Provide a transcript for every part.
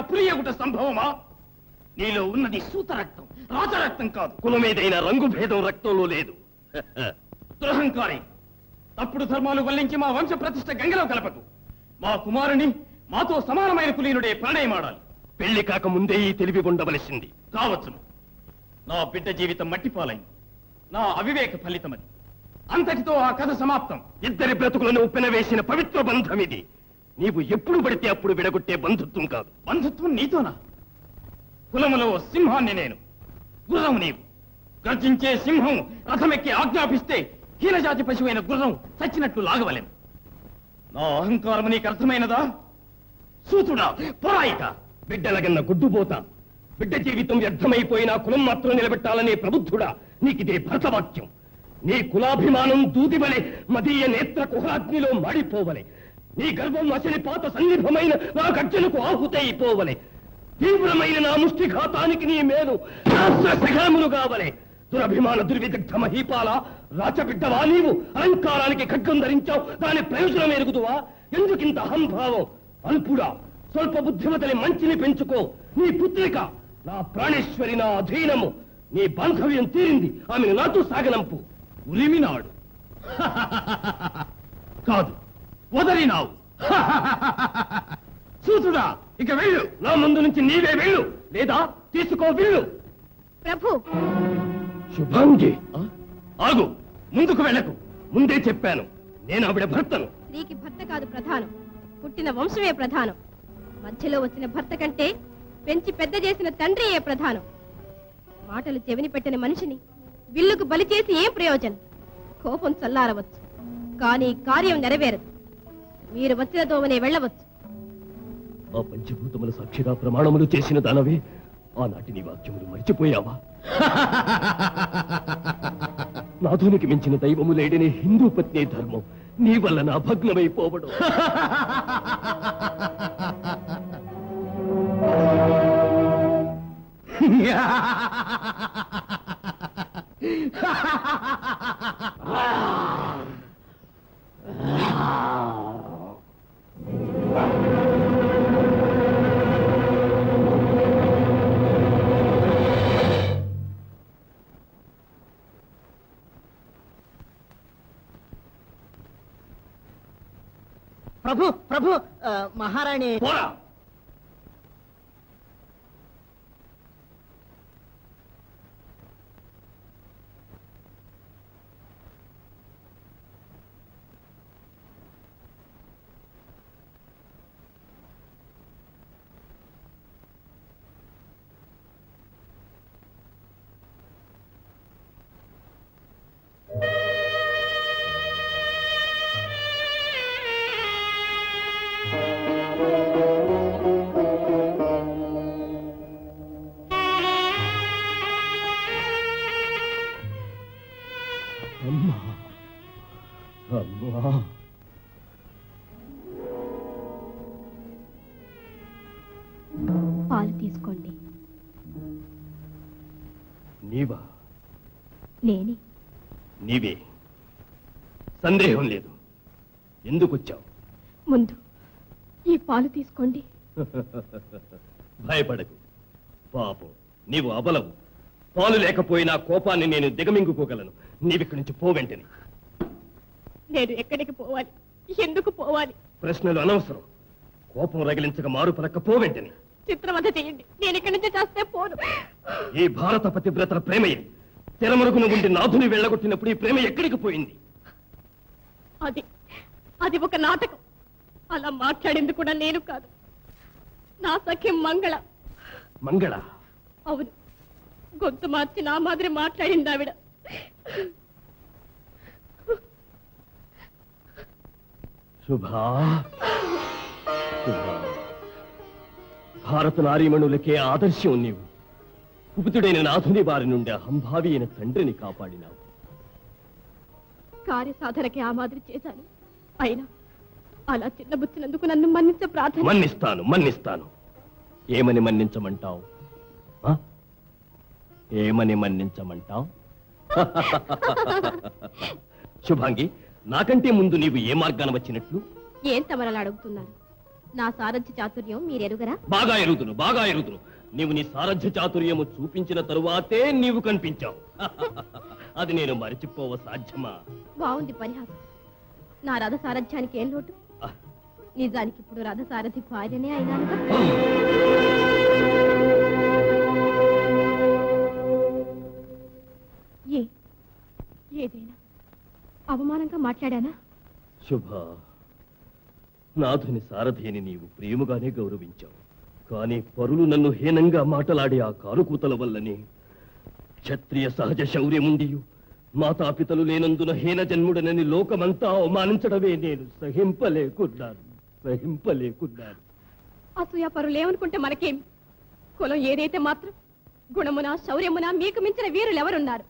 పులియగుట సంభవమా? నీలో ఉన్నది సూత రక్తం, రాజరక్తం కాదు. కులమేదైనా రంగు భేదం రక్తంలో లేదు. దురహంకారి, తప్పుడు ధర్మాలు వల్లించి మా వంశ ప్రతిష్ట గంగలో కలపకు. మా కుమారుని మాతో సమానమైన కులీనుడే ప్రణయమాడాలి. పెళ్లి కాక ముందే ఈ తెలివి ఉండవలసింది. కావచ్చును. నా బిడ్డ జీవితం మట్టిపాలైంది. నా అవివేక ఫలితమది. అంతటితో ఆ కథ సమాప్తం. ఇద్దరి బ్రతుకులను ఉప్పెనవేసిన పవిత్ర బంధం ఇది. నీవు ఎప్పుడు పడితే అప్పుడు విడగొట్టే బంధుత్వం కాదు. బంధుత్వం నీతోనా? కులములో సింహాన్ని నేను, గుర్రం నీవు. గర్జించే సింహం రథమెక్కి ఆజ్ఞాపిస్తే హీనజాతి పశువైన గుర్రం చచ్చినట్లు లాగవలేను. నా అహంకారం నీకు అర్థమైనదా? సూతుడా, పోరాయిక, బిడ్డలగన్న గుడ్డుపోతా. బిడ్డ జీవితం వ్యర్థమైపోయినా కులం మాత్రం నిలబెట్టాలనే ప్రబుద్ధుడా, నీకిదే భరతవాక్యం. నీ కులాభిమానం దూదివలే మదీయ నేత్ర కుహరాగ్నిలో మాడిపోవలే. నీ గర్వం అసలి పాత సన్నిభమైన నా గర్జనకు ఆహుతైపోవలే. తీవ్రమైన నా ముష్టిఘాతానికి నీ మేలు సగములు కావలే. దురభిమాన దుర్విదగ్ధ మహీపాల, రాచబిడ్డవా నీవు? అలంకారానికి ఖడ్గం ధరించావు, దాని ప్రయోజనం ఎరుగుదువా? ఎందుకింత అహంభావం? అల్పుడా, స్వల్ప బుద్ధిమతని మంచిని పెంచుకో. నీ పుత్రిక నా ప్రాణేశ్వరి, నా అధీనము. నీ బాంధవ్యం తీరింది, ఆమెను నాతో సాగనంపు. ఉరిమినాడు కాదు, వదలినావు. సూతుడా, ఇక వెళ్ళు. నా ముందు నుంచి నీవే వెళ్ళు, లేదా తీసుకో వెళ్ళు. ప్రభు, శుభాంగి, ఆగు. ముందుకు వెళ్ళకు. ముందే చెప్పాను, నేను ఆవిడ భర్తను. స్త్రీకి భర్త కాదు ప్రధానం, పుట్టిన వంశమే ప్రధానం. మధ్యలో వచ్చిన భర్త కంటే పెంచి పెద్ద చేసిన తండ్రియే ప్రధానం. మాటలు చెవిని పెట్టిన మనిషిని విల్లుకు బలి చేసి ఏం ప్రయోజనం? కోపం చల్లారవచ్చు, కానీ కార్యం నెరవేరదు. మీరు వచ్చిన దోవనే వెళ్ళవచ్చు. ఆ పంచభూతముల సాక్షిగా ప్రమాణములు చేసిన దానవే, ఆనాటి నీ వాక్యములు మరిచిపోయావా? నాథునికి మించిన దైవము లేడనే హిందూ పత్ని ధర్మం నీ వల్ల నా భగ్నమైపోవడం. ప్రభు ప్రభు, మహారాణి. పోరా. పాలు తీసుకోండి. నీవా? నేనే. నీవే, సందేహం లేదు. ఎందుకు వచ్చావు? ముందు ఈ పాలు తీసుకోండి. భయపడకు. పాపం, నీవు అబలవు. పాలు లేకపోయినా కోపాన్ని నేను దిగమింగుకోగలను. నీవిక్కడి నుంచి పోవెంటని. నేను ఎక్కడికి పోవాలి? ఎందుకు పోవాలి? ప్రశ్నలు అనవసరం. కోపం రగిలించక మారు పలక్క పోవెంటని. చిత్రవధ చేయండి, నేను ఇక్కడి నుంచి చేస్తే పోను. ఈ భారత పతివ్రతల ప్రేమ ఇది. తెరమరుగున ఉండి నాథుని వెళ్ళగొట్టినప్పుడు ఈ ప్రేమ ఎక్కడికి పోయింది? అది ఒక నాటకం. అలా మాట్లాడింది కూడా నేను కాదు, నా సఖి మంగళ. మంగళ? అవును, గొంతు మార్చి నా మాదిరి మాట్లాడింది ఆవిడ. శుభా, భారత నారీమణులకే ఆదర్శం నీవు. కుపితుడైన నాథుని వారి నుండి అహంభావి అయిన తండ్రిని కాపాడినావు. కార్యసాధనకి ఆ మాదిరి చేశాను. అయినా అలా చిన్నబుచ్చినందుకు నన్ను మన్నించ ప్రార్థన. మన్నిస్తాను. ఏమని మన్నించమంటావు? ఏమని మన్నించమంటావు? శుభాంగి, నాకంటే ముందు నీవు ఏ మార్గాన వచ్చినట్లు? ఏం తమరలా అడుగుతున్నారు? నా సారథ్య చాతుర్యం మీరెరుగరా? బాగా ఎరుగుదును, బాగా ఎరుగుదును. నీవు నీ సారథ్య చాతుర్యము చూపించిన తరువాతే నీవు కనిపించావు. అది నేను మరిచిపోవ సాధ్యమా? బాగుంది పరిహాసం. నా రథ సారథ్యానికి ఏం లోటు? నిజానికి ఇప్పుడు రథ సారథి భార్యనే అయినానుగా. ఏదైనా అవమానంగా మాట్లాడానా? శుభ, నాథుని సారథిని నీవు ప్రేమగానే గౌరవించావు. కానీ పరులు నన్ను హీనంగా మాటలాడే ఆ కారుకూతల వల్లనే క్షత్రియ సహజ శౌర్యముండియు మాతాపితలు లేనందున హీన జన్ముడనని లోకమంతా అవమానించడమే నేను సహింపలేకున్నాను. అసూయ పరులేమనుకుంటే మనకేమి? కులం ఏదైతే మాత్రం గుణమున శౌర్యమున మీకు మించిన వీరులు ఎవరున్నారు?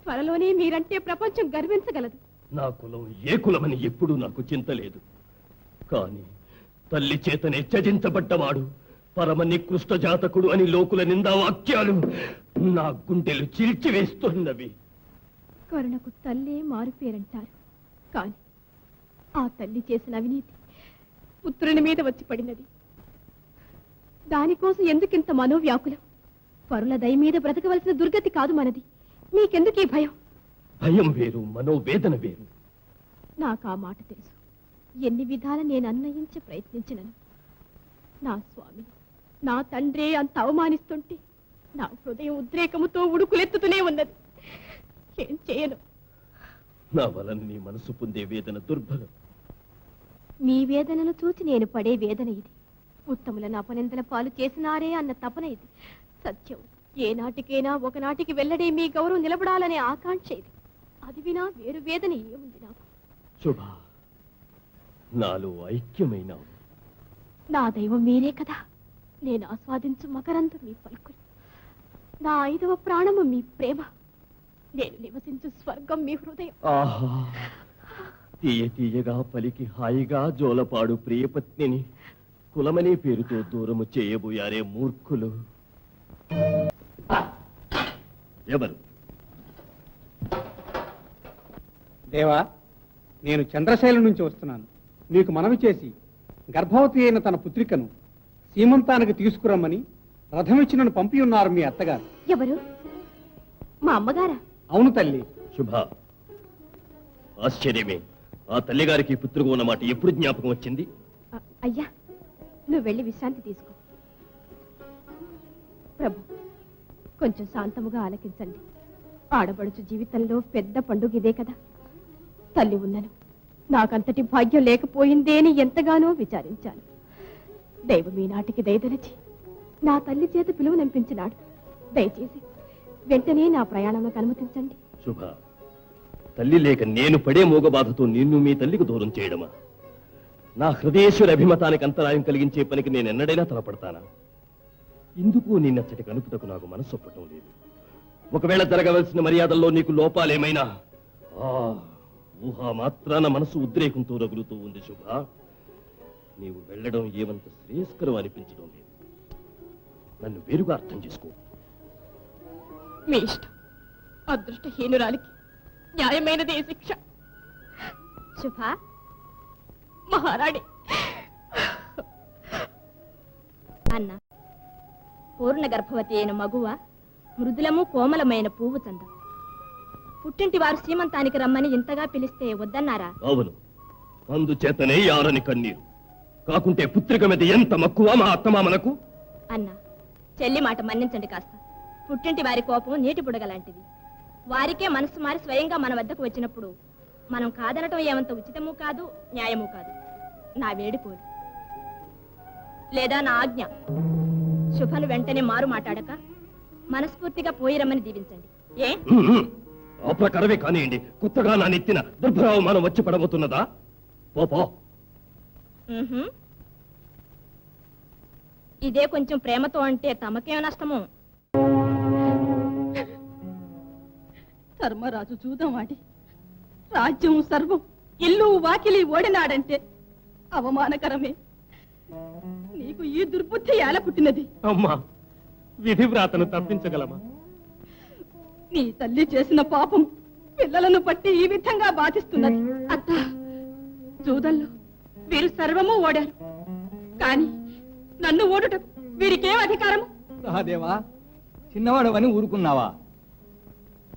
త్వరలోనే మీరంటే ప్రపంచం గర్వించగలదు. నా కులం ఏ కులమని ఎప్పుడూ నాకు చింత లేదు. కాని తల్లి చేతనే త్యజించబడ్డవాడు పరమ నికృష్ట జాతకుడు అని లోకుల నిందా వాక్యాలు నా గుండెలు చీల్చివేస్తున్నవి. కరుణకు తల్లే మారుపేరంటారు. కాని ఆ తల్లి చేసిన అవినీతి పుత్రుని మీద వచ్చి పడినది. దానికోసం ఎందుకింత మనోవ్యాకులం? పరుల దయ మీద బ్రతకవలసిన దుర్గతి కాదు మనది. మీకెందుకీ భయం? భయం వేరు, మనోవేదన వేరు. నాకు ఆ మాట తెలుసు. ఎన్ని విధాల నేను అన్వయించే ప్రయత్నించినను నా స్వామిని, నా తండ్రే అంత అవమానిస్తుంటే నా హృదయం ఉద్రేకముతో ఉడుకులెత్తుతూనే ఉన్నది. ఏం చేయను? నా వలన నీ మనసు పొందే వేదన దుర్బలం. మీ వేదనను చూచి నేను పడే వేదన ఇది. ఉత్తములను అపనిందల పాలు చేసినారే అన్న తపన ఇది. సత్యం ఏనాటికైనా ఒకనాటికి వెల్లడే మీ గౌరవం నిలబడాలనే ఆకాంక్ష ఇది. అది వినా వేరు వేదన ఏముంది నాకు? శుభ, నాలో ఐక్యమైన నా దైవం మీరే కదా. నేను ఆస్వాదించు మకరందు మీ పలుకులు, నా 5వ ప్రాణము మీ ప్రేమ, నేను నివసించు స్వర్గం మీ హృదయం. ఆహా, తీయ తీయగా పలికి హాయిగా జోలపాడు ప్రియపత్నిని కులమనే పేరుతో దూరము చేయబోయారే మూర్ఖులు. ఎవరు? దేవా, నేను చంద్రశైలం నుంచి వస్తున్నాను. నీకు మనవి చేసి గర్భవతి అయిన తన పుత్రికను సీమంతానికి తీసుకురమ్మని రథమిచ్చినను పంపి ఉన్నారు మీ అత్తగారు. ఎవరు? మా అమ్మగారా? అవును తల్లి. శుభ, ఆశ్చర్యమే. ఆ తల్లిగారికి పుత్రుగా ఉన్నమాట ఎప్పుడు జ్ఞాపకం వచ్చింది? అయ్యా, నువ్వు వెళ్ళి విశ్రాంతి తీసుకో. ప్రభు, కొంచెం శాంతముగా ఆలకించండి. ఆడబడుచు జీవితంలో పెద్ద పండుగ ఇదే కదా. తల్లి ఉన్నను, నాకంతటి భాగ్యం లేకపోయిందే అని ఎంతగానో విచారించాను. దైవం ఈనాటికి దయదలచి నా తల్లి చేత పిలువనంపించినాడు. దయచేసి వెంటనే నా ప్రయాణంలోకి అనుమతించండి. శుభ, తల్లి లేక నేను పడే మోగబాధతో నిన్ను మీ తల్లికి దూరం చేయడమా? నా హృదయేశ్వర అభిమతానికి అంతరాయం కలిగించే పనికి నేను ఎన్నడైనా తలపడతానా? ఇందుకు నిన్నచ్చటి కనుపుటకు నాకు మనసు ఒప్పటం లేదు. ఒకవేళ జరగవలసిన మర్యాదల్లో నీకు లోపాలేమైనా ఊహా మాత్రాన మనసు ఉద్రేకంతో రగులుతూ ఉంది. శుభ, నీవు వెళ్ళడం ఏమంత శ్రేయస్కరం అనిపించడం లేదు. నన్ను వేరుగా అర్థం చేసుకో. మీ ఇష్టం. అదృష్టహీనురాలికి న్యాయమైనదే శిక్ష. శుభ, మహారాణి. అన్న, పూర్ణ గర్భవతి అయిన మగువ మృదులము కోమలమైన పువ్వు చందం. పుట్టింటి వారు సీమంతానికి రమ్మని ఇంతగా పిలిస్తే వద్దన్నారా? అవును, అందుచేతనే యారని కన్నీరు. కాకుంటే పుత్రిక మీద ఎంత మక్కువ మా అత్తమామలకు. అన్న, చెల్లి మాట మన్నించండి కాస్త. పుట్టింటి వారి కోపం నీటి బుడగలాంటిది. వారికే మనసు మారి స్వయంగా మన వద్దకు వచ్చినప్పుడు మనం కాదనటం ఏమంత ఉచితము కాదు, న్యాయము కాదు. నా వేడికోలు లేదా నా ఆజ్ఞ. శుభను వెంటనే మారు మాట్లాడక మనస్ఫూర్తిగా పోయిరమ్మని దీవించండి. ఏ ఆ ప్రకారమే కానివ్వండి. కొత్తగా నా నెత్తిన దుర్భరావు మనం వచ్చి పడబోతున్నదా? పోపో. ఇదే కొంచెం ప్రేమతో అంటే తమకేం నష్టము? ధర్మరాజు చూదవాడి రాజ్యం సర్వం ఇల్లు వాకిలి ఓడినాడంటే అవమానకరమే. నీకు ఈ దుర్బుద్ధి ఎలా పుట్టినది? అమ్మా, విధివ్రాతను తప్పించగలమా? నీ తల్లి చేసిన పాపం పిల్లలను పట్టి ఈ విధంగా బాధిస్తున్నది. అత్త, జూదల్లో వీరు సర్వము ఓడారు. కానీ నన్ను ఓడుటకు వీరికేం అధికారము? సహదేవా, చిన్నవాడవని ఊరుకున్నావా?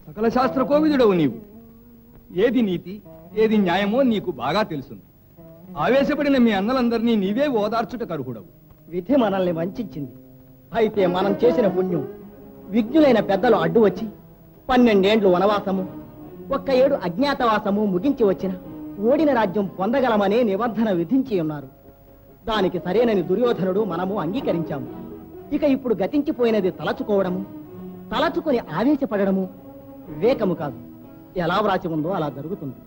సకల శాస్త్ర కోవిదుడవు నీవు. ఏది నీతి ఏది న్యాయమో నీకు బాగా తెలుసును. ఆవేశపడిన మీ అన్నలందరినీ నీవే ఓదార్చుట కరుహుడవు. విధి మనల్ని వంచింది. అయితే మనం చేసిన పుణ్యం విజ్ఞులైన పెద్దలు అడ్డు వచ్చి 12 ఏండ్లు వనవాసము 1 ఏడు అజ్ఞాతవాసము ముగించి వచ్చిన ఓడిన రాజ్యం పొందగలమనే నిబంధన విధించి ఉన్నారు. దానికి సరేనని దుర్యోధనుడు మనము అంగీకరించాము. ఇక ఇప్పుడు గతించిపోయినది తలచుకోవడము, తలచుకొని ఆవేశపడము వివేకము కాదు. ఎలా వ్రాసి ఉందో అలా జరుగుతుంది.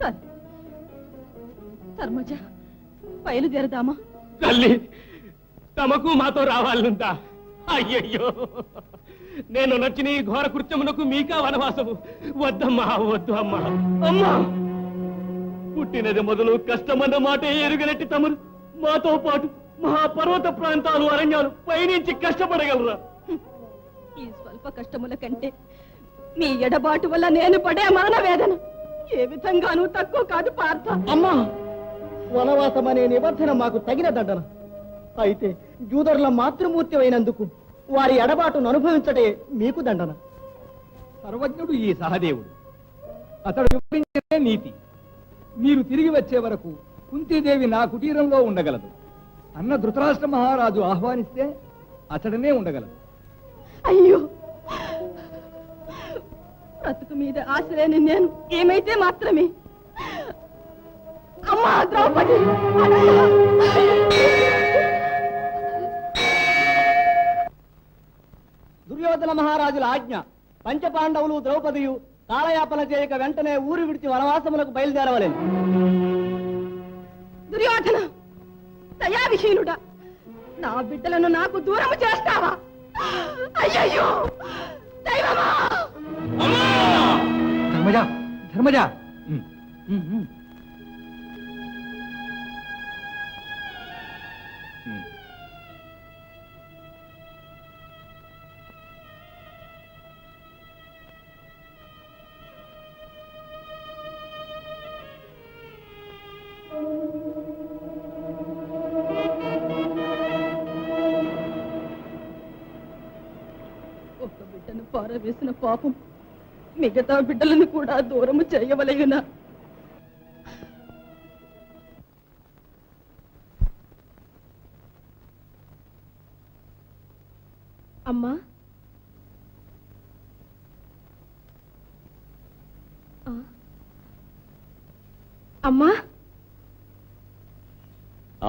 సరే ధర్మజ, బయలుదేరదామా? తల్లి, తమకు మాతో రావాలనుందా? అయ్యయ్యో, నేను నచ్చిన ఈ ఘోర కృత్యమునకు మీకా వనవాసము వద్దమ్మా, వద్దు అమ్మా. అమ్మా, పుట్టినది మొదలు కష్టమన్న మాట ఎరుగనట్టి తమరు మాతో పాటు మహాపర్వత ప్రాంతాలు అరణ్యాలు పయనించి కష్టపడగలరా? ఈ స్వల్ప కష్టముల కంటే మీ ఎడబాటు వల్ల నేను పడే మరణ వేదన ఏ విధంగానూ తక్కువ కాదు పార్థ. అమ్మా, వనవాసం అనే నిబంధన మాకు తగిన దండన. అయితే జూదర్ల మాతృమూర్తి అయినందుకు వారి ఎడబాటును అనుభవించటే మీకు దండన. సర్వజ్ఞుడు ఈ సహదేవుడు. అతడు వివరించే నీతి. మీరు తిరిగి వచ్చే వరకు కుంతీదేవి నా కుటీరంలో ఉండగలదు. అన్న ధృతరాష్ట్ర మహారాజు ఆహ్వానిస్తే అతడనే ఉండగలదు. అయ్యో, బ్రతుకు మీద ఆశ లేని నేను ఏమైతే మాత్రమే. అమ్మా ద్రౌపది, దుర్యోధన మహారాజుల ఆజ్ఞ. పంచపాండవులు ద్రౌపదియు కాలయాపన చేయక వెంటనే ఊరు విడిచి వనవాసములకు బయలుదేరవలేను. దుర్యోధన, దయావిహీనుడా, నా బిడ్డలను నాకు దూరము చేస్తావా? అయ్యయ్యో దైవమా! ధర్మజ, ధర్మజ, ఒక్క బిడ్డను పారవేసిన పాపం మిగతా బిడ్డలను కూడా దూరము చేయవలయునా? అమ్మా, అమ్మా,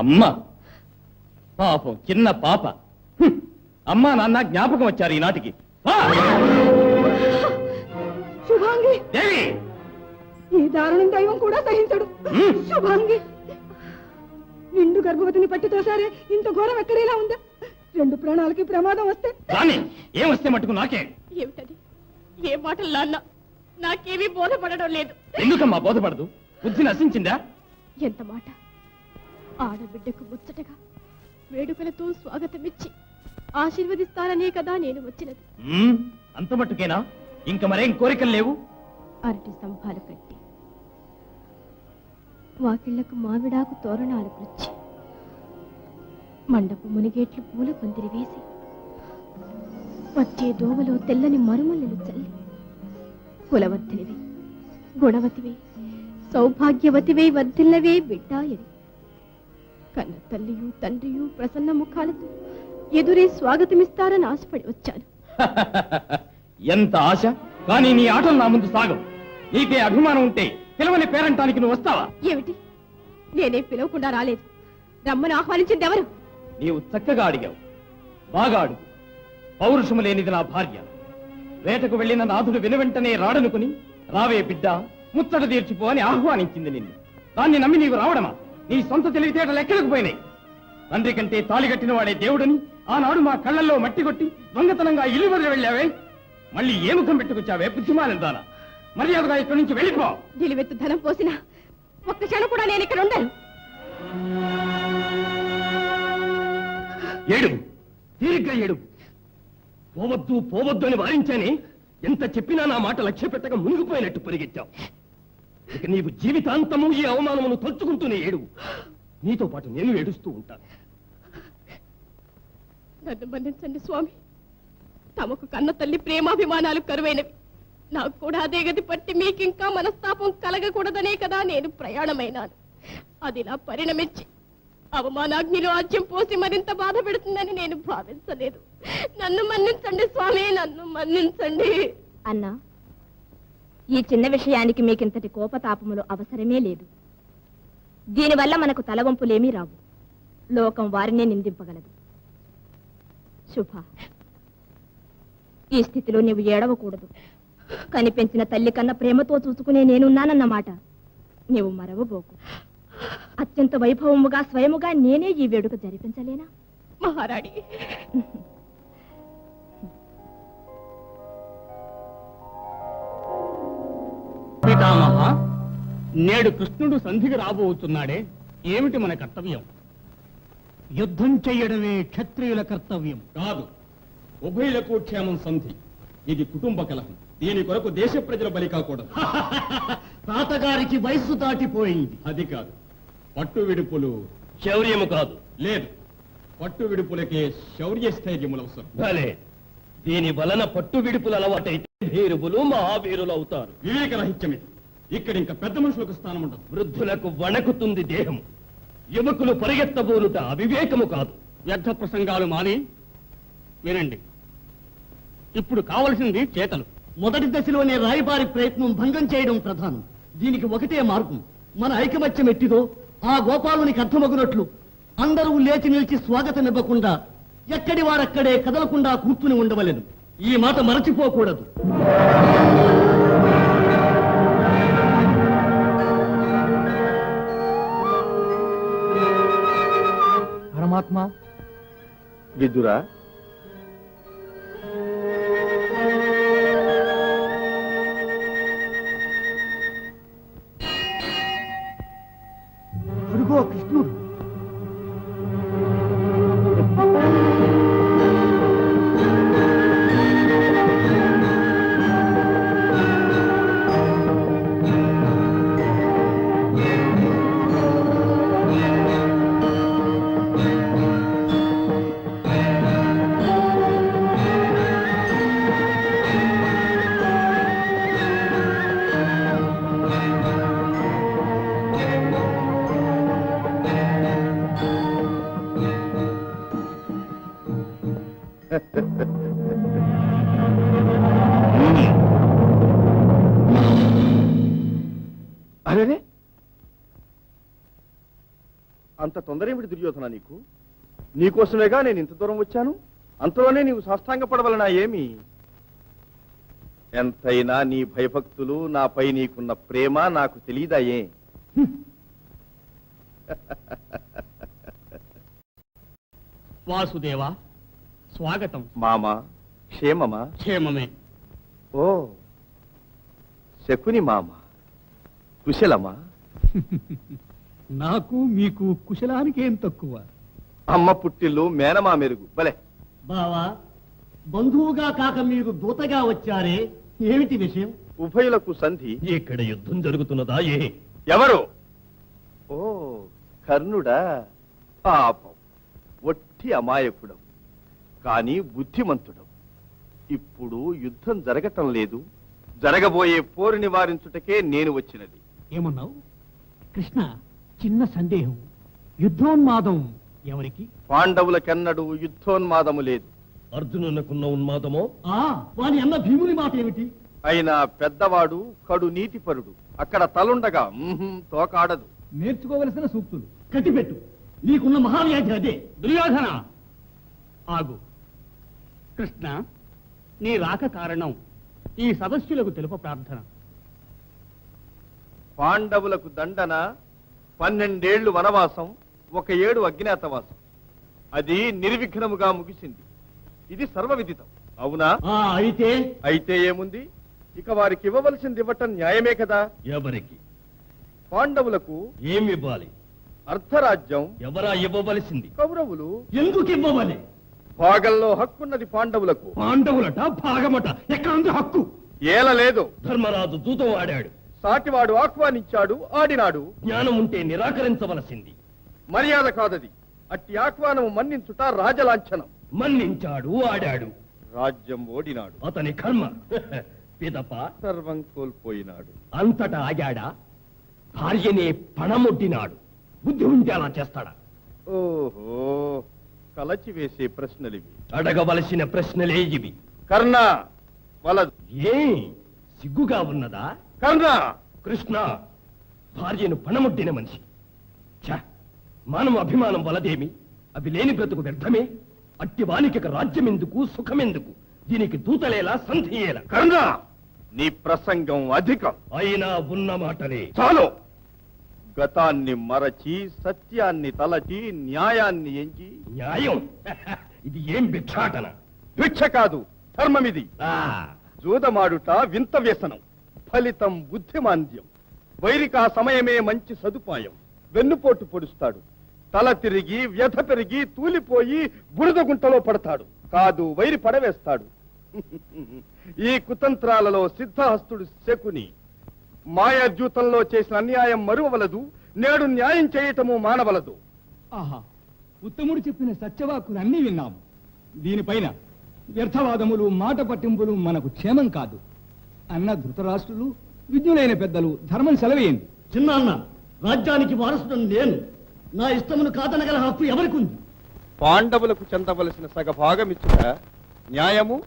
అమ్మ పాపం, చిన్న పాప. అమ్మా నాన్న జ్ఞాపకం వచ్చారు ఈనాటికి. శుభాంగి, దేవి, ఈ దారుణం దైవం కూడా సహించడు. శుభాంగి, నిండు గర్భవతిని పట్టితో సరే ఇంత ఘోరం ఎక్కడైనా ఉందా? 2 ప్రాణాలకి ప్రమాదం వస్తే రాని ఏం వస్తే మటుకు నాకే. ఏమిటది? ఏ మాటలు నాన్న? నాకేమీ బోధపడడం లేదు. ఎందుకమ్మా బోధపడదు? బుద్ధి నశించిందా? ఎంత మాట! ఆడబిడ్డకు ముచ్చటగా వేడుకలతో స్వాగతమిచ్చి ఆశీర్వదిస్తాననే కదా నేను వచ్చినది. అంత మట్టుకేనా? ఇంక మరేం కోరికలు లేవు? అరటి స్తంభాలు కట్టి వాకిళ్లకు మామిడాకు తోరణాలు గుచ్చి మండపు మునిగేట్లు పూల పందిరి వేసి వచ్చే దోవలో తెల్లని మరుమల్లెలు చల్లి కులవర్తినివి, గుణవతివే, సౌభాగ్యవతివే వర్ధిల్లవే బిడ్డాయని కన్న తల్లియు తండ్రియు ప్రసన్న ముఖాలతో ఎదురే స్వాగతమిస్తారని ఆశపడి వచ్చాను. ఎంత ఆశ! కానీ నీ ఆటలు నా ముందు సాగవు. నీకే అభిమానం ఉంటే పిలవని పేరంటానికి నువ్వు వస్తావా? ఏమిటి? నేనే పిలవకుండా రాలేదు. రమ్మను ఆహ్వానించింది ఎవరు? నీవు చక్కగా అడిగావు. బాగా అడుగు. పౌరుషము లేనిది నా భార్య. వేటకు వెళ్లిన నాథుడు వెనువెంటనే రాడనుకుని రావే బిడ్డ, ముచ్చట తీర్చిపో అని ఆహ్వానించింది నిన్ను. దాన్ని నమ్మి నీవు రావడమా? నీ సొంత తెలివితేటలు ఎక్కడికి పోయినాయి? తండ్రి కంటే తాళిగట్టిన వాడే దేవుడని ఆనాడు మా కళ్ళల్లో మట్టి కొట్టి దొంగతనంగా ఇల్లు వదిలి వెళ్ళావే. మళ్ళీ ఏ ముఖం పెట్టుకొచ్చావే బుద్ధిమానందానా? మర్యాదగా ఇక్కడి నుంచి వెళ్ళిపో. నిలువెత్తు ధనం పోసిన ఒక్క క్షణం కూడా నేను ఇక్కడ ఉండను. ఏడుగు, తీరిగ్గా ఏడుగు. పోవద్దు పోవద్దు అని వారించానే. ఎంత చెప్పినా నా మాట లక్ష్య పెట్టక మునిగిపోయినట్టు పరిగెత్తావు. ఇక నీవు జీవితాంతము ఈ అవమానమును తలుచుకుంటూనే ఏడుగు. నీతో పాటు నేను ఏడుస్తూ ఉంటాను. నన్ను మన్నించండి స్వామి. తమకు కన్న తల్లి ప్రేమాభిమానాలు కరువైనవి. నాకు కూడా అదే గతి పట్టి మీకింకా మనస్తాపం కలగకూడదనే కదా నేను ప్రయాణమైనాను. అదిలా పరిణమించి అవమానాగ్నిలో ఆజ్యం పోసి మరింత బాధ పెడుతుందని నేను భావించలేదు. నన్ను మన్నించండి స్వామి, నన్ను మన్నించండి. అన్నా, ఈ చిన్న విషయానికి మీకింతటి కోపతాపములు అవసరమే లేదు. దీనివల్ల మనకు తలవంపులేమీ రావు. లోకం వారినే నిందింపగలదు. శుభ, ఈ స్థితిలో నీవు ఏడవకూడదు. కనిపెంచిన తల్లి కన్నా ప్రేమతో చూసుకునే నేనున్నానన్నమాట నీవు మరవబోకు. అత్యంత వైభవముగా స్వయముగా నేనే ఈ వేడుక జరిపించలేనా? మహారాణి, పితామహ, నేడు కృష్ణుడు సంధికి రాబోతున్నాడే, ఏమిటి మన కర్తవ్యం? యుద్ధం చెయ్యడమే క్షత్రియుల కర్తవ్యం. కాదు, ఉభయులకు క్షేమం సంధి. ఇది కుటుంబ కలహం. దీని కొరకు దేశ ప్రజల బలి కాకూడదు. తాతగారికి వయస్సు దాటిపోయింది. అది కాదు, పట్టు విడుపులు శౌర్యము కాదు. లేదు, పట్టు విడుపులకే శౌర్య స్థైర్యములు అవసరం. భలే, దీని వలన పట్టు విడుపులు అలవాటైతే భీరువులు మహావీరులు అవుతారు. వివేక రహిత్యమే. ఇక్కడ ఇంకా పెద్ద మనుషులకు స్థానం ఉండదు. వృద్ధులకు వణకుతుంది దేహం. యువకులు పరిగెత్తబోలుట అవివేకము కాదు. వ్యర్థ ప్రసంగాలు మాని వినండి. ఇప్పుడు కావలసింది చేతలు. మొదటి దశలోనే రాయబారి ప్రయత్నం భంగం చేయడం ప్రధానం. దీనికి ఒకటే మార్గం. మన ఐకమత్యం ఎట్టిదో ఆ గోపాలునికి అర్థమగునట్లు అందరూ లేచి నిలిచి స్వాగతం ఇవ్వకుండా ఎక్కడి వారక్కడే కదలకుండా కూర్చుని ఉండవలెను. ఈ మాట మరచిపోకూడదు. పరమాత్మ, విదురా, అడుగో కృష్ణుడు. అరే, అంత తొందర ఏమిటి దుర్యోధన నీకు? నీకోసమేగా నేను ఇంత దూరం వచ్చాను. అంతలోనే నీవు సాష్టాంగపడవలనా ఏమి? ఎంతైనా నీ భయభక్తులు, నాపై నీకున్న ప్రేమ నాకు తెలియదాయే. వాసుదేవా, స్వాగతం. మామా, క్షేమమా? క్షేమమే. ఓ శకుని మామ, కుశలమా? నాకు మీకు కుశలానికి ఏం తక్కువ. అమ్మ పుట్టిల్లు మేనమా మెరుగు. భలే బావా, బంధువుగా కాక మీరు దూతగా వచ్చారే, ఏమిటి విషయం? ఉభయులకు సంధి. ఇక్కడ యుద్ధం జరుగుతున్నదా? ఏ ఎవరు? ఓ కర్ణుడా? పాపం, ఒట్టి అమాయకుడం కానీ బుద్ధిమంతుడం. ఇప్పుడు యుద్ధం జరగటం లేదు. జరగబోయే పోరు నివారించుటకే నేను వచ్చినది. ఏమన్నావు కృష్ణ? చిన్న సందేహం. యుద్ధోన్మాదం ఎవరికి? పాండవులకెన్నడూ యుద్ధోన్మాదము లేదు. అర్జునునకున్న ఉన్మాదమో? వాని అన్న భీముని మాట ఏమిటి? అయినా పెద్దవాడు కడు నీతిపరుడు. అక్కడ తలుండగా తోకాడదు. నేర్చుకోవలసిన సూక్తులు. కట్టిపెట్టు. నీకున్న మహావ్యాధి అదే. దుర్యోధన, ఆగు. కృష్ణ, నీ రాక కారణం ఈ సదస్సులకు తెలుప ప్రార్థన. పాండవులకు దండన 12 ఏళ్లు వనవాసం, 1 ఏడు అజ్ఞాతవాసం. అది నిర్విఘ్నముగా ముగిసింది. ఇది సర్వవిదితం. అవునా? అయితే అయితే ఏముంది? ఇక వారికి ఇవ్వవలసింది ఇవ్వటం న్యాయమే కదా. ఎవరికి? పాండవులకు ఏమి ఇవ్వాలి? అర్ధరాజ్యం. ఎవరా ఇవ్వవలసింది? కౌరవులు. ఎందుకు ఇవ్వవాలి? భాగంలో హక్కున్నది పాండవులకు. పాండవులట భాగమట. ఎక్కడుంది హక్కు? ఏలలేదు. ధర్మరాజు దూతం ఆడాడు. సాటివాడు ఆహ్వానించాడు, ఆడినాడు. జ్ఞానం ఉంటే నిరాకరించవలసింది. మర్యాద కాదది. అట్టి ఆహ్వానం మన్నించుట రాజలాంఛనం. మన్నించాడు, ఆడాడు. రాజ్యం ఓడినాడు. అతని కర్మ. పిదప సర్వం కోల్పోయినాడు. అంతటా ఆగాడా? భార్యనే పణమొడ్డినాడు. బుద్ధి ఉంటే అలా చేస్తాడా? ఓహో, కలచి వేసే ప్రశ్నలివి. అడగవలసిన ప్రశ్నలే ఇవి. కర్ణ వలదు. ఏ సిగ్గుగా ఉన్నదా? కర్ణ! కృష్ణ భార్యను పణమొట్టిన మనిషి. ఛ! మానవ అభిమానం వలదేమి? అవి లేని బ్రతుకు వ్యర్థమే. అట్టి వానికి రాజ్యమెందుకు, సుఖమెందుకు? దీనికి దూతలేలా, సంధియేలా? కర్ణ, నీ ప్రసంగం అధికం. అయినా ఉన్న మాటలే. చాలు. గతాన్ని మరచి, సత్యాన్ని తలచి, న్యాయాన్ని ఎంచి. న్యాయం? ఇది ఏం భిక్షాటన? భిక్ష కాదు, ధర్మమిది. జూదమాడుట వింత వ్యసనం. ఫలితం బుద్ధిమాంద్యం. వైరికా సమయమే మంచి సదుపాయం. వెన్నుపోటు పొడుస్తాడు. తల తిరిగి, వ్యధ పెరిగి, తూలిపోయి బురద గుంటలో పడతాడు. కాదు, వైరి పడవేస్తాడు. ఈ కుతంత్రాలలో సిద్ధహస్తుడు శకుని. మాయాద్యూతంలో చేసిన అన్యాయం మరువవలదు. నేడు న్యాయం చేయటము మానవలదు. ఆహా, ఉత్తముడు చెప్పిన సత్యవాక్కులు అన్నీ విన్నాము. దీనిపైన వ్యర్థవాదములు, మాట పట్టింపులు మనకు క్షేమం కాదు. అన్న ధృతరాష్ట్రులు, విజ్ఞులైన పెద్దలు ధర్మం సెలవేయండి. చిన్నాన్న, రాజ్యానికి వారసుడు నేను. నా ఇష్టమును కాదనగల హక్కు ఎవరికి ఉంది? పాండవులకు చెందవలసిన సగభాగమిచ్చుట న్యాయము,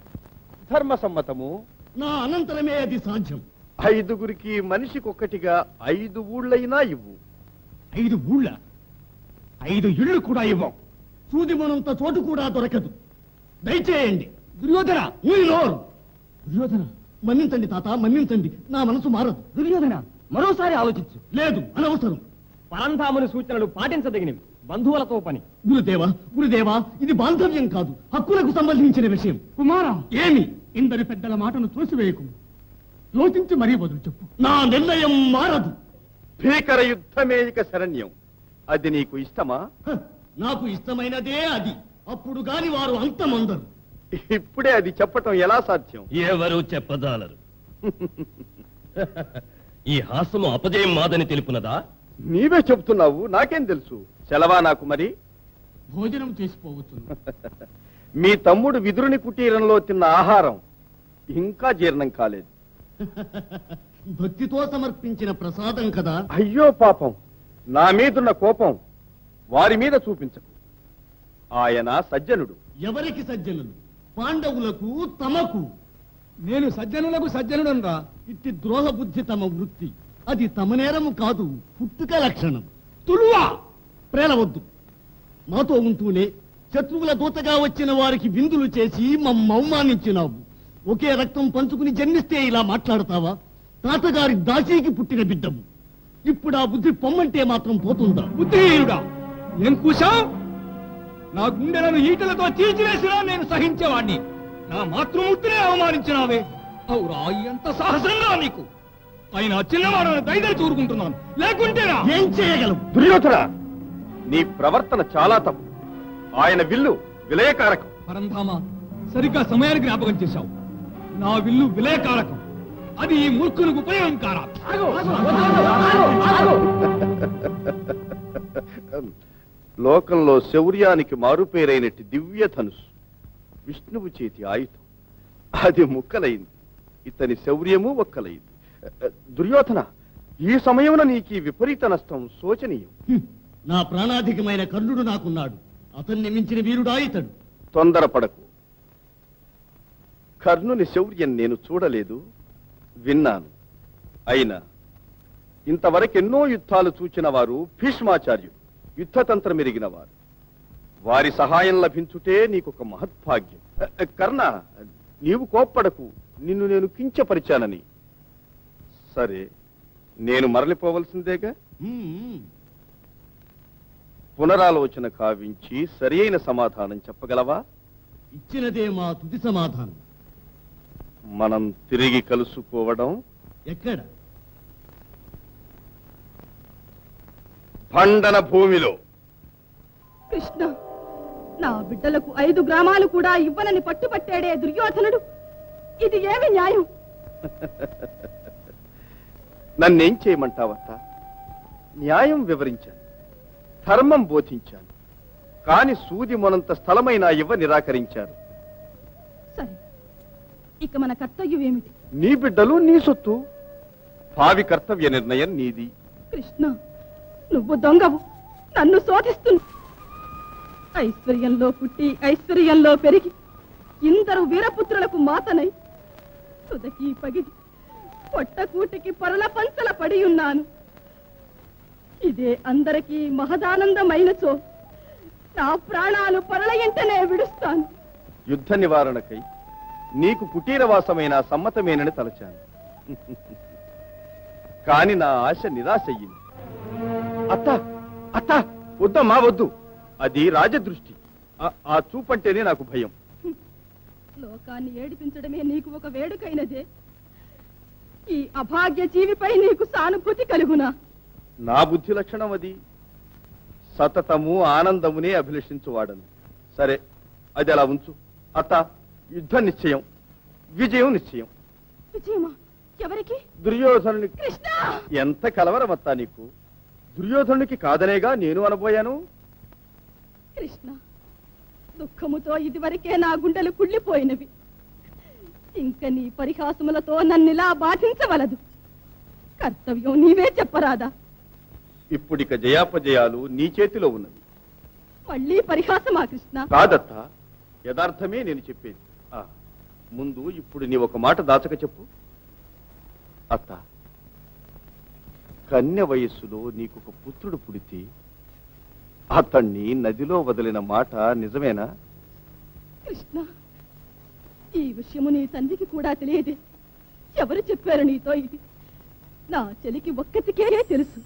ధర్మసమ్మతము. నా అనంతరమే అది సాధ్యం. 5గురికి మనిషికొక్కటిగా 5 ఊళ్ళైనా ఇవ్వు. 5 ఊళ్ళ? 5 ఇళ్ళు కూడా ఇవ్వం. సూదిమనంత చోటు కూడా దొరకదు. దయచేయండి. దుర్యోధన! దుర్యోధన, మన్నించండి తాత, మన్నించండి. నా మనసు మారదు. దుర్యోధన, మరోసారి ఆలోచించు. లేదు, అనవసరం. పరంధాముని సూచనలు పాటించదగినవి. బంధువులతో పని. గురుదేవా, ఇది బాంధవ్యం కాదు, హక్కులకు సంబంధించిన విషయం. కుమారా, ఏమి? ఇందరి పెద్దల మాటను త్రోసివేయకు. లోచించి మరీ బదులు చెప్పు. నా నిర్ణయం మారదు. భీకర యుద్ధమే ఇక శరణ్యం. అది నీకు ఇష్టమా? నాకు ఇష్టమైనదే అది. అప్పుడు గాని వారు అంతమందరు. ఇప్పుడే అది చెప్పటం ఎలా సాధ్యం? ఎవరు చెప్పదాలరు. ఈ హాసము అపజయం మాదని తెలుపునదా? నీవే చెప్తున్నావు, నాకేం తెలుసు. సెలవా నాకు మరి? భోజనం చేసిపోవచ్చు. మీ తమ్ముడు విదురుని కుటీరంలో తిన్న ఆహారం ఇంకా జీర్ణం కాలేదు. భక్తితో సమర్పించిన ప్రసాదం కదా. అయ్యో పాపం, నా మీదున్న కోపం వారి మీద చూపించకు. ఆయన సజ్జనుడు. ఎవరికి సజ్జనులు? పాండవులకు, తమకు. నేను సజ్జనులకు సజ్జనుడనరా. ఇట్టి ద్రోహ బుద్ధి తమ వృత్తి. అది తమ నేరము కాదు, పుట్టుక లక్షణం. తులువా! ప్రేలవద్దు. మాతో ఉంటూనే శత్రువుల దూతగా వచ్చిన వారికి విందులు చేసి మమ్మ అవమానించినావు. ఒకే రక్తం పంచుకుని జన్మిస్తే ఇలా మాట్లాడతావా? తాతగారి దాసీకి పుట్టిన బిడ్డము. ఇప్పుడు ఆ బుద్ధి పొమ్మంటే మాత్రం పోతుందా? బుద్ధిహీనుడా! ఏం కూశావు? నా గుండెలను ఈటలతో తీర్చివేసినా నేను సహించేవాణ్ణి. నా మాతృమూర్తినే అవమానించినావే. అవురా, ఎంత సాహసంగా నీకు! ఆయన చిన్నవాడని దైదలు చూరుకుంటున్నాను. లేకుంటేనా? ఏం చేయగలవు? దుర్యోధన, నీ ప్రవర్తన చాలా తప్పు. ఆయన విల్లు విలయకారకం. పరంధామ, సరిగ్గా సమయానికి జ్ఞాపకం చేశావు. నా విల్లు విలయకారకం. అది ఈ మూర్ఖునికి ఉపయోగంకారా? లోకంలో శౌర్యానికి మారుపేరైనట్టి దివ్య ధనుసు విష్ణువు చేతి ఆయుధం. అది ముక్కలైంది. ఇతని శౌర్యము ఒక్కలైంది. దుర్యోధన, ఈ సమయమున నీకు ఈ విపరీత నష్టం శోచనీయం. నా ప్రాణాధికమైన కర్ణుడు నాకున్నాడు. అతన్ని మించిన వీరుడా ఇతడు. తొందరపడకు. కర్ణుని శౌర్యం నేను చూడలేదు, విన్నాను. అయినా ఇంతవరకెన్నో యుద్ధాలు చూచిన వారు భీష్మాచార్యులు, యుద్ధతంత్రం ఎరిగిన వారు. వారి సహాయం లభించుటే నీకొక మహద్భాగ్యం. కర్ణ, నీవు కోప్పడకు. నిన్ను నేను కించపరిచానని. సరే, నేను మరలిపోవలసిందేగా. పునరాలోచన కావించి సరి అయిన సమాధానం చెప్పగలవా? ఇచ్చినదే మా తుది సమాధానం. మనం తిరిగి కలుసుకోవడం ఎక్కడ? పండన భూమిలో. కృష్ణ, నా బిడ్డలకు 5 గ్రామాలు కూడా ఇవ్వనని పట్టుపట్టాడే దుర్యోధనుడు. ఇది ఏమి న్యాయం? నన్నేం చేయమంటావత్త? న్యాయం వివరించాను, ధర్మం బోధించాను. కాని సూది మొనంత స్థలమైనా ఇవ్వ నిరాకరించారు. సరే, ఇక మన కర్తవ్యం ఏమిటి? నీ బిడ్డలు నీ సొత్తు. భావి కర్తవ్య నిర్ణయం నీది. కృష్ణ, నువ్వు దొంగవు, నన్ను శోధిస్తున్నా. ఐశ్వర్యంలో పుట్టి ఐశ్వర్యంలో పెరిగి ఇందరు వీరపుత్రులకు మాతనై తుదకి పగిది పొట్టకూటికి పరుల పంచల పడి ఉన్నాను. ఇదే అందరికీ మహదానందమైనచో నా ప్రాణాలు పరుల ఎంటనే విడుస్తాను. యుద్ధ నివారణకై నీకు కుటీరవాసమైన సమ్మతమేనని తలచాను. కాని నా ఆశ నిరాశయ్యింది. అత్త అత్త, వద్దమ్మా వద్దు. అది రాజదృష్టి. ఆ చూపంటేనే నాకు భయం. లోకాన్ని ఏడిపించడమే నీకు ఒక వేడుకైనదే. ఈ అభాగ్య జీవిపై నీకు సానుభూతి కలుగునా? నా బుద్ధి లక్షణం అది. సతతము ఆనందమునే అభిలషించువాడను. సరే, అది అలా ఉంచు. అత్త, యుద్ధం నిశ్చయం, విజయం నిశ్చయం. విజయమా? ఎవరికి? దుర్యోధనుని. కృష్ణ! ఎంత కలవరమత్తా నీకు! దుర్యోధనునికి కాదనేగా నేను అనబోయాను. కృష్ణ, దుఃఖముతో ఇదివరకే నా గుండెలు కుళ్ళిపోయినవి. ఇంక నీ పరిహాసములతో నన్నిలా బాధించవలదు. కర్తవ్యం నీవే చెప్పరాదా? ఇప్పుడిక జయాపజయాలు నీ చేతిలో ఉన్నది. మళ్ళీ పరిహాసమా కృష్ణ? కాదత్త, యథార్థమే నేను చెప్పేది. ముందు ఇప్పుడు నీ ఒక మాట దాచక చెప్పు. అత్త, కన్య వయస్సులో నీకొక పుత్రుడు పుడితే అతన్ని నదిలో వదిలిన మాట నిజమేనా? కృష్ణ, ఈ విషయము నీ తండ్రికి కూడా తెలియదే. ఎవరు చెప్పారు నీతో ఇది? నా చెలికి ఒక్కతికే తెలుసు.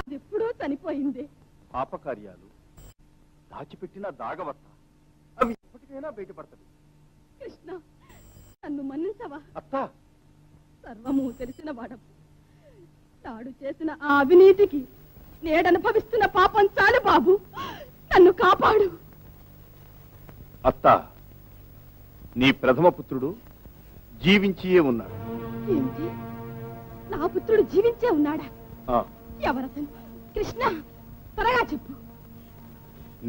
అదెప్పుడో చనిపోయిందే. పాపకార్యాలు దాచిపెట్టిన దాగవత్త, అవి ఎప్పటికైనా బయటపడతాయి. కృష్ణ, నన్ను మన్నించవా? అత్త, సర్వము తెలిసిన వాడవు. తాడు చేసిన ఆ అవినీతికి నేడనుభవిస్తున్న పాపం చాలు బాబు. నన్ను కాపాడు. అత్త, నీ ప్రథమ పుత్రుడు జీవించియే ఉన్నాడు. ఏంటి? నా పుత్రుడు జీవించే ఉన్నాడా? ఆ, ఎవరతను? కృష్ణ, త్వరగా చెప్పు.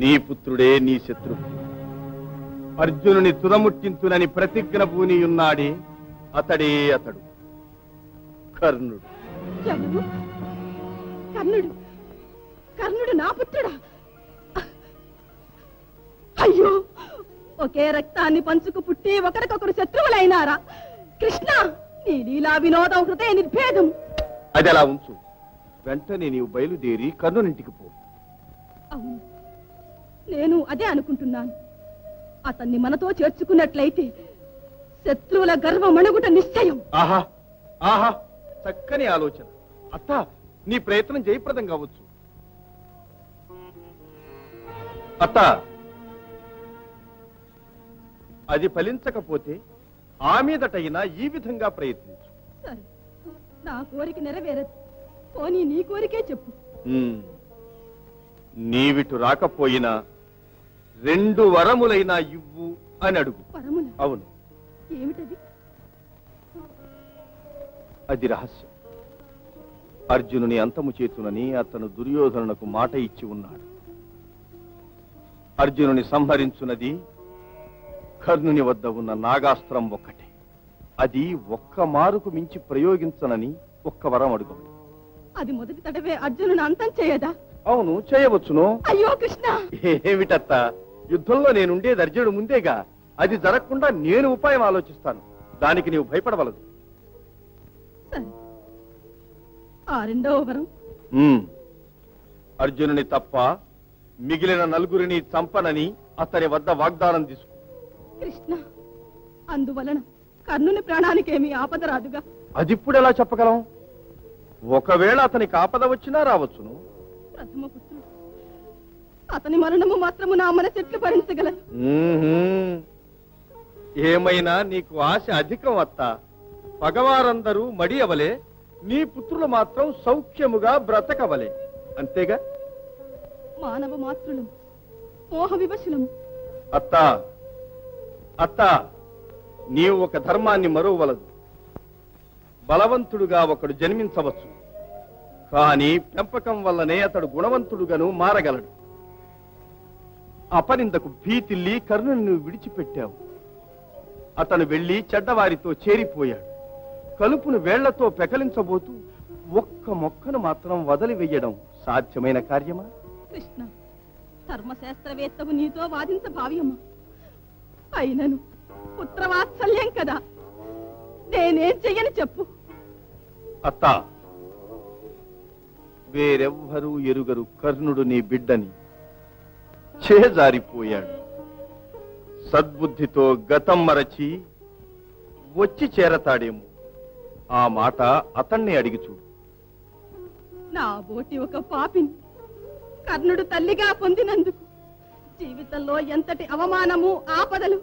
నీ పుత్రుడే నీ శత్రువు. అర్జునుని తుదముట్టింతునని ప్రతిజ్ఞ పూనియున్నాడే అతడే అతడు, కర్ణుడు. ఎవరు? కర్ణుడు? కర్ణుడు నా పుత్రుడా? అయ్యో, ఒకే రక్తాన్ని పంచుకు పుట్టి ఒకరికొకరు శత్రువులైనారా? కృష్ణ, నీ లీలా వినోదం హృదయ నిర్భేదం. అది అలా ఉంచు. వెంటనే నీవు బయలుదేరి కర్ణునింటికి పో. అవును, నేను అదే అనుకుంటున్నాను. అతన్ని మనతో చేర్చుకున్నట్లయితే శత్రువుల గర్వమణుగుట నిశ్చయం. ఆహా ఆహా, చక్కని ఆలోచన. అత్త, నీ ప్రయత్నం జయప్రదం కావచ్చు. అత్త, అది ఫలించకపోతే ఆ మీదటైనా ఈ విధంగా ప్రయత్నించు. సరే, నా కోరిక నెరవేరదు. పోనీ నీ కోరికే చెప్పు. నీవిటు రాకపోయినా 2 వరములైనా ఇవ్వు అని అడుగు. వరముల? అవును. ఏమిటది? అది రహస్యం. అర్జునుని అంతము చేతునని అతను దుర్యోధనునకు మాట ఇచ్చి ఉన్నాడు. అర్జునుని సంహరించున్నది కర్ణుని వద్ద ఉన్న నాగాస్త్రం ఒక్కటే. అది ఒక్క మారుకు మించి ప్రయోగించనని ఒక్క వరం అడుగు. అది మొదటి తడవే అర్జునుని అంతం చేయదా? అవును, చేయవచ్చును. అయ్యో కృష్ణ! ఏమిటత్త, యుద్ధంలో నేనుండేది అర్జునుడు ముందేగా. అది జరగకుండా నేను ఉపాయం ఆలోచిస్తాను. దానికి నీవు భయపడవలదు. సరే, ఆ 2వ వరం? అర్జునుని తప్ప మిగిలిన 4 చంపనని అతని వద్ద వాగ్దానం తీసుకో. కృష్ణ, అందువలన కర్ణుని ప్రాణానికేమీ ఆపద రాదుగా? అదిప్పుడు ఎలా చెప్పగలం? ఒకవేళ అతనికి ఆపద వచ్చినా రావచ్చును. ప్రథమ పుత్రుడు, అతని మరణము మాత్రము నా మనసెట్లు భరించగలదు. ఏమైనా నీకు ఆశ అధికం అత్త. పగవారందరూ మడియవలే, నీ పుత్రులు మాత్రం సౌఖ్యముగా బ్రతకవలే. అంతేగా? మానవ మాతృలం, మోహ వివశులము. అత్త అత్త, నీవు ఒక ధర్మాన్ని మరువవలదు. బలవంతుడుగా ఒకడు జన్మించవచ్చు, కానీ పెంపకం వల్లనే అతడు గుణవంతుడుగాను మారగలడు. అపనిందకు భీతిల్లి కర్ణుని విడిచిపెట్టావు. అతను వెళ్లి చెడ్డవారితో చేరిపోయాడు. కలుపును వేళ్లతో పెకలించబోతూ ఒక్క మొక్కను మాత్రం వదిలివేయడం సాధ్యమైన కార్యమా? కృష్ణ, ధర్మశాస్త్రవేత్తవు నీతో వాదించ భావ్యమా? అయినను పుత్రవాత్సల్యం కదా, నేనేం చెయ్యని చెప్పు. అత్త, వేరెవ్వరూ ఎరుగరు కర్ణుడు నీ బిడ్డని. చేజారిపోయాడు. సద్బుద్ధితో గతం మరచి వచ్చి చేరతాడేమో. ఆ మాట అతన్ని అడిగి చూడు. నా బోటి ఒక పాపిని కర్ణుడు తల్లిగా పొందినందుకు జీవితంలో ఎంతటి అవమానము ఆపదలు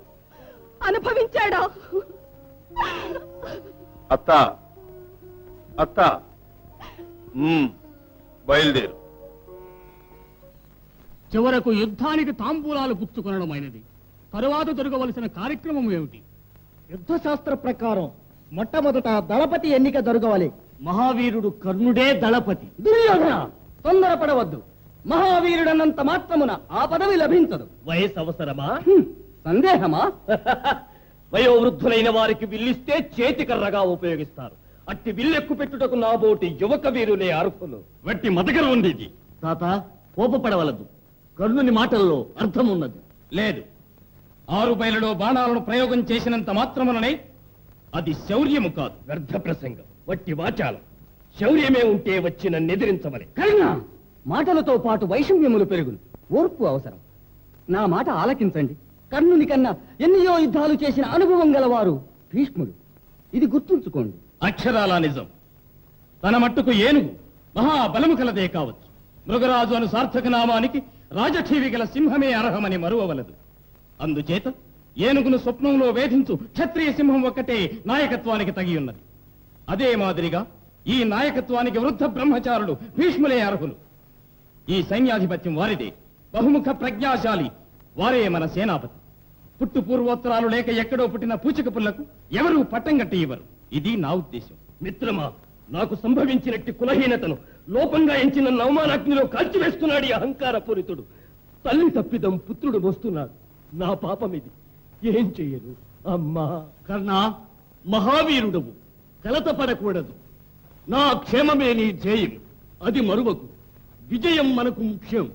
అనుభవించాడో. అత్త అత్త, బయలుదేరు. చివరకు యుద్ధానికి తాంబూలాలు పుచ్చుకొనడమైనది. తరువాత జరగవలసిన కార్యక్రమం ఏమిటి? యుద్ధశాస్త్ర ప్రకారం మొట్టమొదట దళపతి ఎన్నిక జరగవాలి. మహావీరుడు కర్ణుడే దళపతి. దుర్యోధన, తొందరపడవద్దు. మహావీరుడన్నంత మాత్రమున ఆ పదవి లభించదు. వయసు అవసరమా? సందేహమా? వయోవృద్ధులైన వారికి విల్లిస్తే చేతికర్రగా ఉపయోగిస్తారు. అట్టి విల్లెక్కు పెట్టుటకు నాబోటి యువక వీరులే అర్హులు. వట్టి మతకర ఉండేది. తాత, కోపపడవలదు. కర్ణుని మాటల్లో అర్థమున్నది. లేదు, 6 బయలులో బాణాలను ప్రయోగం చేసినంత మాత్రముననే అది శౌర్యము కాదు, వ్యర్థ ప్రసంగం, వట్టి వాచాలం. శౌర్యమే ఉంటే వచ్చి నన్ను ఎదిరించమని. కర్ణ, మాటలతో పాటు వైషమ్యములు పెరుగును. ఓర్పు అవసరం. నా మాట ఆలకించండి. కర్ణుని కన్నా ఎన్నో యుద్ధాలు చేసిన అనుభవం గలవారు భీష్ముడు. ఇది గుర్తుంచుకోండి. అక్షరాలా నిజం. తన మట్టుకు ఏనుగు మహాబలము కలదే కావచ్చు. మృగరాజు అను సార్థక నామానికి రాజఠీవి గల సింహమే అర్హమని మరువవలదు. అందుచేత ఏనుగును స్వప్నంలో వేధించు క్షత్రియ సింహం ఒక్కటే నాయకత్వానికి తగి ఉన్నది. అదే మాదిరిగా ఈ నాయకత్వానికి వృద్ధ బ్రహ్మచారులు భీష్ములే అర్హులు. ఈ సైన్యాధిపత్యం వారిదే. బహుముఖ ప్రజ్ఞాశాలి వారే మన సేనాపతి. పుట్టు పూర్వోత్తరాలు లేక ఎక్కడో పుట్టిన పూచిక పుల్లకు ఎవరూ పట్టం కట్టి ఇవ్వరు. ఇది నా ఉద్దేశం. మిత్రమా, నాకు సంభవించినట్టు కులహీనతను లోపంగా ఎంచిన అవమానాగ్నిలో కాల్చివేస్తున్నాడు ఈ అహంకార పూరితుడు. తల్లి తప్పిదం పుత్రుడు మోస్తున్నాడు. నా పాపమిది. ఏం చెయ్యను? అమ్మా. కర్ణ, మహావీరుడవు, కలత పడకూడదు. నా క్షేమమే నీ ధ్యేయం. అది మరువకు. విజయం మనకు ముఖ్యం.